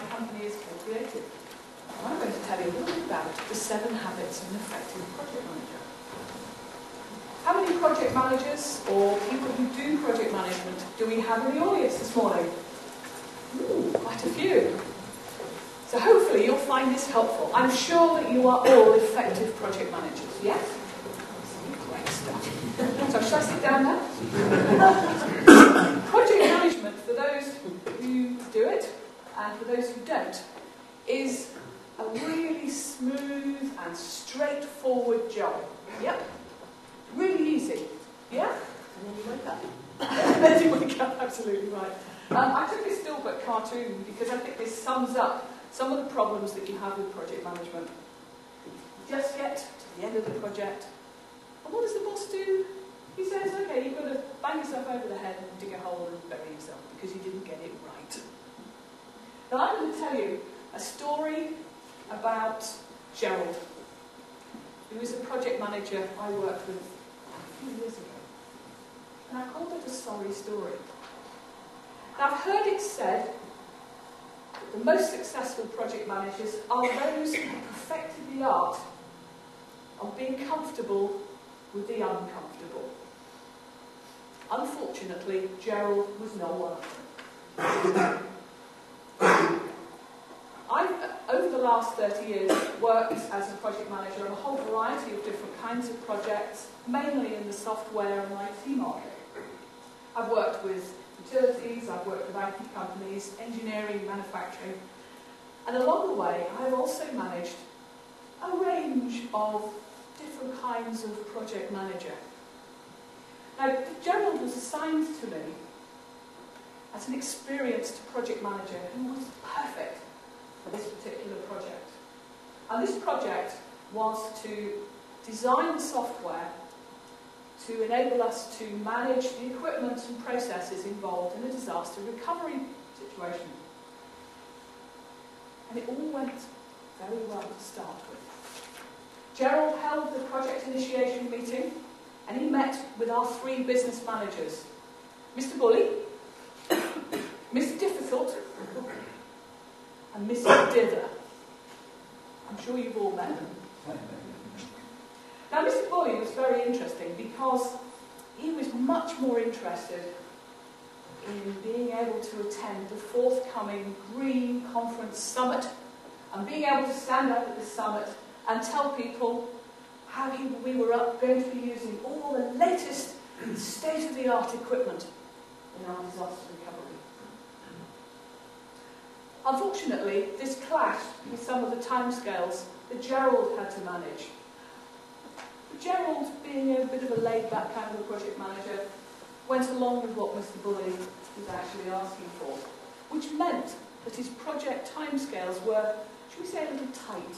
company is Co-Creative. I'm going to tell you a little bit about the 7 habits of an effective project manager. How many project managers or people who do project management do we have in the audience this morning? Ooh, quite a few. So hopefully you'll find this helpful. I'm sure that you are all effective project managers, yes? Great stuff. So should I sit down now? Project management, for those who do it and for those who don't, is a really smooth and straightforward job. Yep. Really easy. Yeah? And then you wake up. And then you wake up, absolutely right. I took this Dilbert cartoon because I think this sums up some of the problems that you have with project management. You just get to the end of the project, and what does the boss do? He says, okay, you've got to bang yourself over the head and dig a hole and bury yourself because you didn't get it right. Now I'm going to tell you a story about Gerald, who is a project manager I worked with a few years ago. And I called it a sorry story. Now I've heard it said that the most successful project managers are those who perfected the art of being comfortable with the uncomfortable. Unfortunately, Gerald was no one of them. I've, over the last 30 years, worked as a project manager on a whole variety of different kinds of projects, mainly in the software and IT market. I've worked with utilities, I've worked with IT companies, engineering, manufacturing, and along the way I've also managed a range of different kinds of project manager. Now, Gerald was assigned to me as an experienced project manager who was perfect for this particular project. And this project was to design the software to enable us to manage the equipment and processes involved in a disaster recovery situation. And it all went very well to start with. Gerald held the project initiation meeting and he met with our 3 business managers, Mr. Bully, Mr. Difficult, and Mr. Dither. I'm sure you've all met them. Now, Mr. Bully was very interesting because he was much more interested in being able to attend the forthcoming Green Conference Summit and being able to stand up at the summit and tell people how we were going to be using all the latest state-of-the-art equipment in our disaster recovery. Unfortunately, this clashed with some of the timescales that Gerald had to manage. Gerald, being a bit of a laid-back kind of a project manager, went along with what Mr. Bully was actually asking for, which meant that his project timescales were, should we say, a little tight.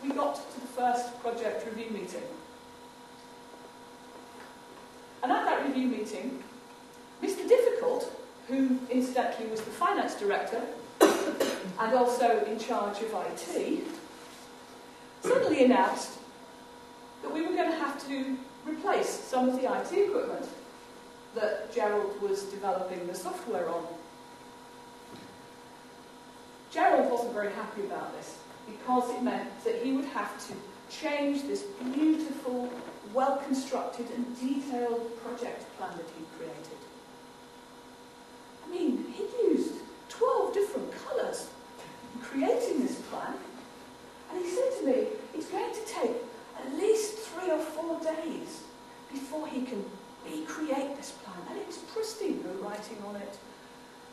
We got to the first project review meeting. And at that review meeting, Mr. Difficult, who incidentally was the finance director and also in charge of IT, suddenly announced that we were going to have to replace some of the IT equipment that Gerald was developing the software on. Gerald wasn't very happy about this because it meant that he would have to change this beautiful, well-constructed and detailed project plan that he'd created. I mean, he'd used 12 different colours in creating this plan, and he said to me, it's going to take at least 3 or 4 days before he can recreate this plan. And it was pristine, the writing on it.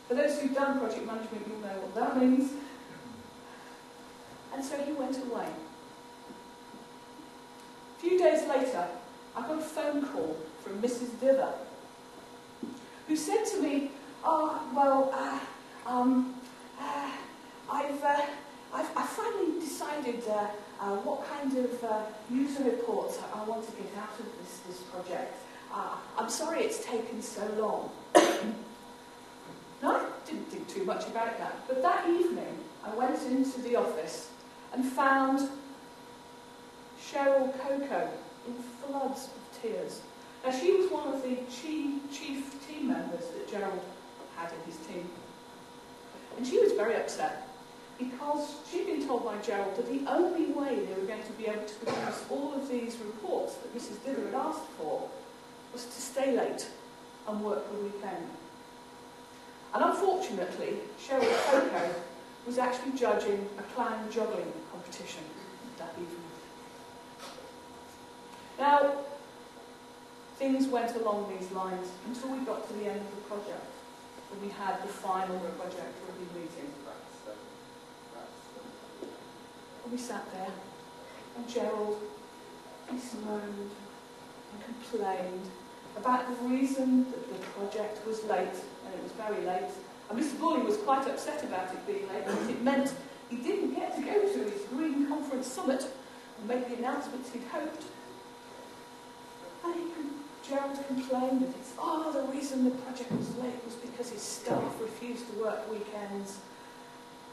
For those who've done project management, you'll know what that means. And so he went away. A few days later, I got a phone call from Mrs. Dither, who said to me, I've finally decided what kind of user reports I want to get out of this project. I'm sorry it's taken so long. No, I didn't think too much about that. But that evening, I went into the office and found Cheryl Coco in floods of tears. Now, she was one of the chief team members that Gerald had in his team. And she was very upset because she'd been told by Gerald that the only way they were going to be able to produce all of these reports that Mrs. Diller had asked for was to stay late and work the weekend. And unfortunately, Cheryl Coco was actually judging a clown juggling competition that evening. Now, things went along these lines until we got to the end of the project, when we had the final project review meeting. And we sat there, and Gerald, he moaned and complained about the reason that the project was late, and it was very late. And Mr. Bulley was quite upset about it being late, because it meant he didn't get to go to his Green Conference Summit and make the announcements he'd hoped. And Gerald complained that the reason the project was late was because his staff refused to work weekends.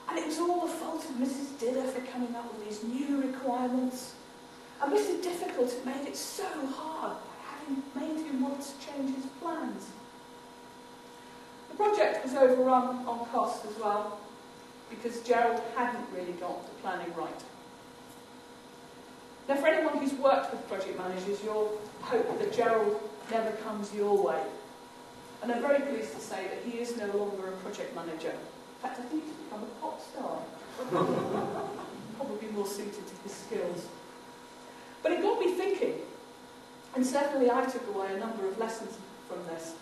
And it was all the fault of Mrs. Diller for coming up with these new requirements. And Mr. Difficult had made it so hard by having made him want to change his plans. The project was overrun on cost as well, because Gerald hadn't really got the planning right. Now, for anyone who's worked with project managers, you'll hope that Gerald never comes your way. And I'm very pleased to say that he is no longer a project manager. In fact, I think he's become a pop star. Probably more suited to his skills. But it got me thinking, and certainly I took away a number of lessons from this.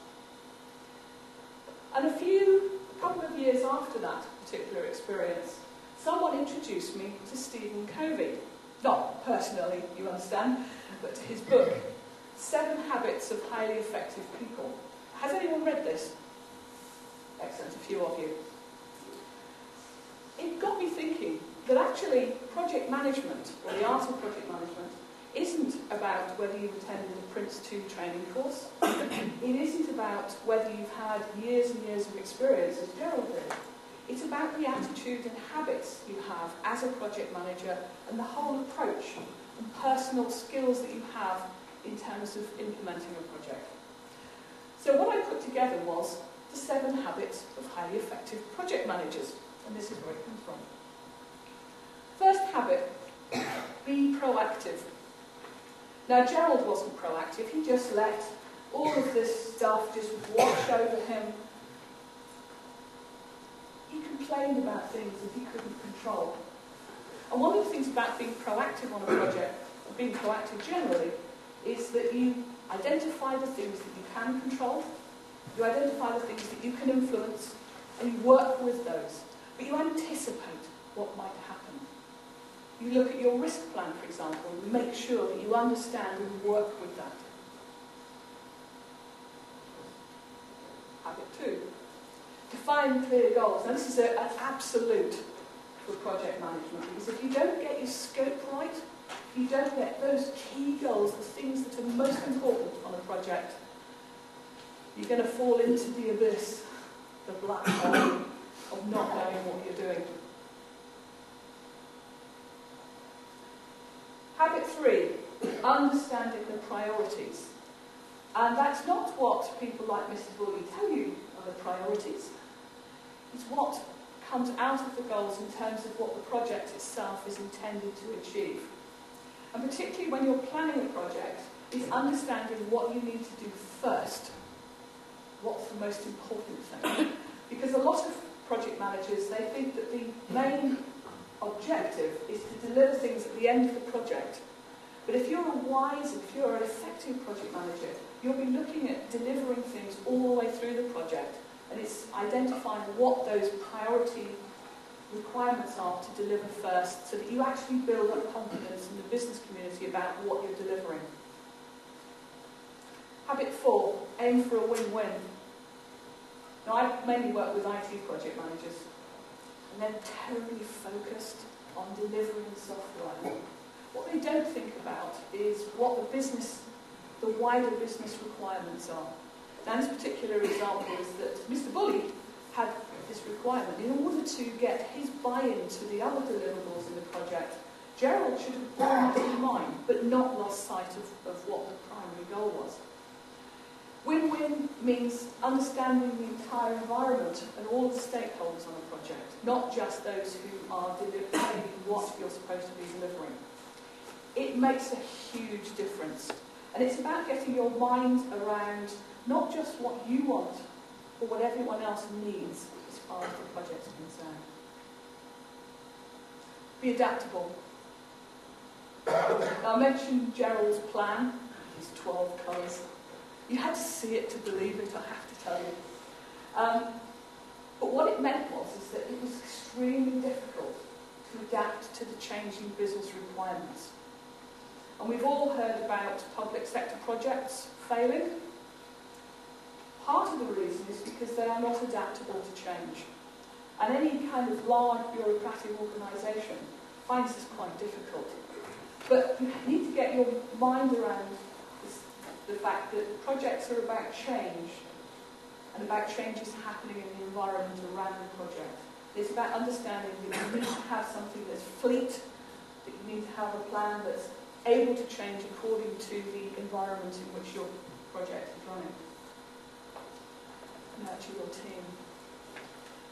And a couple of years after that particular experience, someone introduced me to Stephen Covey. Not personally, you understand, but to his book, 7 Habits of Highly Effective People. Has anyone read this? Excellent, a few of you. It got me thinking that actually project management, or the art of project management, isn't about whether you've attended a Prince 2 training course. It isn't about whether you've had years and years of experience, as Gerald did. It's about the attitude and habits you have as a project manager and the whole approach and personal skills that you have in terms of implementing a project. So what I put together was the 7 habits of highly effective project managers, and this is where it comes from. First habit, be proactive. Now, Gerald wasn't proactive. He just let all of this stuff just wash over him. He complained about things that he couldn't control. And one of the things about being proactive on a project, or being proactive generally, is that you identify the things that you can control, you identify the things that you can influence, and you work with those. But you anticipate what might happen. You look at your risk plan, for example, and make sure that you understand and work with that. Habit 2. Define clear goals. Now this is an absolute for project management, because if you don't get your scope right, if you don't get those key goals, the things that are most important on a project, you're going to fall into the abyss, the black hole of not knowing what you're doing. Habit 3, understanding the priorities. And that's not what people like Mr. Bulley tell you are the priorities. It's what comes out of the goals in terms of what the project itself is intended to achieve. And particularly when you're planning a project, is understanding what you need to do first. What's the most important thing? Because a lot of project managers, they think that the main objective is to deliver things at the end of the project. But if you're if you're an effective project manager, you'll be looking at delivering things all the way through the project, and it's identifying what those priority requirements are to deliver first, so that you actually build up confidence in the business community about what you're delivering. Habit 4, aim for a win-win. Now, I mainly work with IT project managers, and they're terribly focused on delivering software. What they don't think about is what the wider business requirements are. Now, this particular example is that Mr. Bulley had this requirement. In order to get his buy-in to the other deliverables in the project, Gerald should have borne that in mind, but not lost sight of what the primary goal was. Win-win means understanding the entire environment and all the stakeholders on a project, not just those who are delivering what you're supposed to be delivering. It makes a huge difference. And it's about getting your mind around not just what you want, but what everyone else needs as far as the project's concerned. Be adaptable. Now, I mentioned Gerald's plan, his 12 colours. You had to see it to believe it, I have to tell you. But what it meant was is that it was extremely difficult to adapt to the changing business requirements. And we've all heard about public sector projects failing. Part of the reason is because they are not adaptable to change. And any kind of large bureaucratic organisation finds this quite difficult. But you need to get your mind around the fact that projects are about change and about changes happening in the environment around the project. It's about understanding that you need to have something that's fleet, that you need to have a plan that's able to change according to the environment in which your project is running. Now to your team.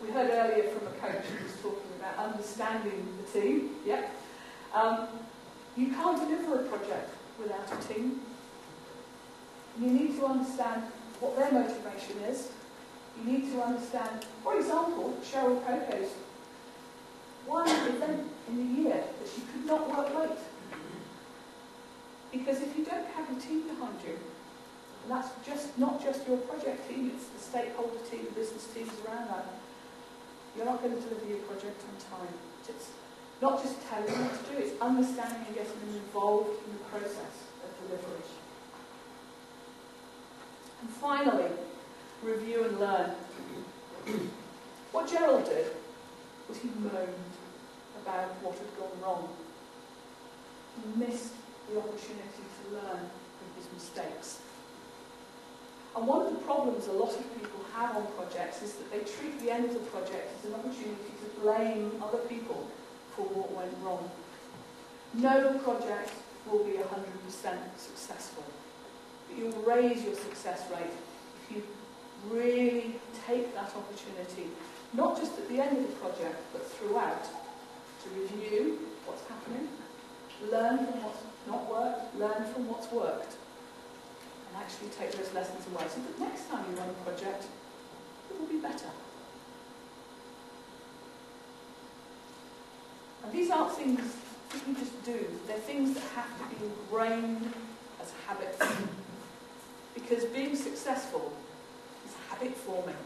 We heard earlier from a coach who was talking about understanding the team. Yep. You can't deliver a project without a team. You need to understand what their motivation is. You need to understand, for example, Cheryl Coco's one event in the year that she could not work late. Because if you don't have a team behind you, and that's not just your project team, it's the stakeholder team, the business teams around that, you're not going to deliver your project on time. It's not just telling them what to do, it's understanding and getting them involved in the process of delivery. And finally, review and learn. What Gerald did was he moaned about what had gone wrong. He missed the opportunity to learn from his mistakes. And one of the problems a lot of people have on projects is that they treat the end of the project as an opportunity to blame other people for what went wrong. No project will be 100% successful. But you'll raise your success rate if you really take that opportunity, not just at the end of the project, but throughout, to review what's happening, learn from what's not worked, learn from what's worked, and actually take those lessons away so that next time you run a project, it will be better. And these aren't things that you just do. They're things that have to be ingrained as habits. Because being successful is habit forming.